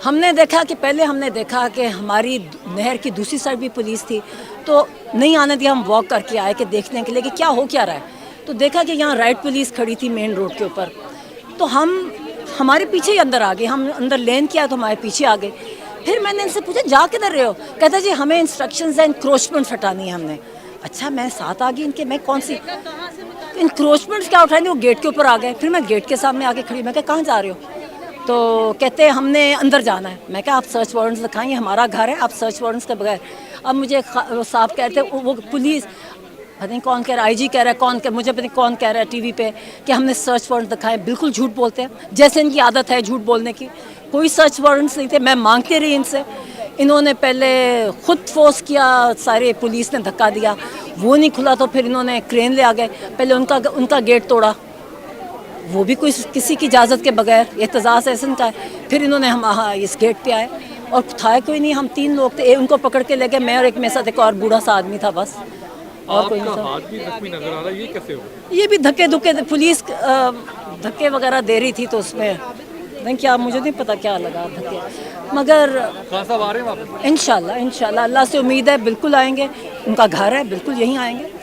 ہم نے دیکھا کہ پہلے ہم نے دیکھا کہ ہماری نہر کی دوسری سائڈ بھی پولیس تھی، تو نہیں آنے دیا، ہم واک کر کے آئے کہ دیکھنے کے لیے کہ کیا ہو کیا رہا ہے، تو دیکھا کہ یہاں رائٹ پولیس کھڑی تھی مین روڈ کے اوپر، تو ہمارے پیچھے ہی اندر آ گئے، ہم اندر لین کیا تو ہمارے پیچھے آ گئے. پھر میں نے ان سے پوچھا جا کدھر رہے ہو، کہتا جی ہمیں انسٹرکشنز ہیں انکروچمنٹ ہٹانی ہے ہم نے. اچھا میں ساتھ آ گئی ان کے، میں کون سی انکروچمنٹس کیا اٹھائیں گے، وہ گیٹ کے اوپر آ گئے. پھر میں گیٹ کے سامنے آ کے کھڑی، میں کہا کہاں جا رہے ہو، تو کہتے ہیں ہم نے اندر جانا ہے. میں کہا آپ سرچ وارنٹس دکھائیں، یہ ہمارا گھر ہے، آپ سرچ وارنٹس کے بغیر. اب مجھے صاحب کہتے ہیں وہ پولیس پتہ نہیں کون کہہ رہا ہے، آئی جی کہہ رہا ہے، کون مجھے پتہ نہیں کون کہہ رہا ہے ٹی وی پہ کہ ہم نے سرچ وارنٹ دکھائے. بالکل جھوٹ بولتے ہیں، جیسے ان کی عادت ہے جھوٹ بولنے کی. کوئی سرچ وارنٹس نہیں تھے، میں مانگتے رہی ان سے. انہوں نے پہلے خود فورس کیا، سارے پولیس نے دھکا دیا، وہ نہیں کھلا تو پھر انہوں نے کرین لے آ گئے، پہلے ان کا گیٹ توڑا، وہ بھی کوئی کسی کی اجازت کے بغیر، اعتزاز احسن کا ہے. پھر انہوں نے ہم اس گیٹ پہ آئے اور تھا کوئی نہیں، ہم 3 لوگ تھے، ان کو پکڑ کے لے گئے، میں اور ایک میرے ساتھ ایک اور بوڑھا سا آدمی تھا بس، اور کوئی نہیں تھا. ہاتھ بھی زخمی نظر آ رہا ہے، یہ کیسے ہو؟ یہ بھی دھکے پولیس دھکے وغیرہ دے رہی تھی، تو اس میں نہیں کیا مجھے نہیں پتا کیا لگا دھکے، مگر خان صاحب آ رہے ہیں واپس؟ انشاءاللہ اللہ سے امید ہے بالکل آئیں گے، ان کا گھر ہے بالکل یہیں آئیں گے.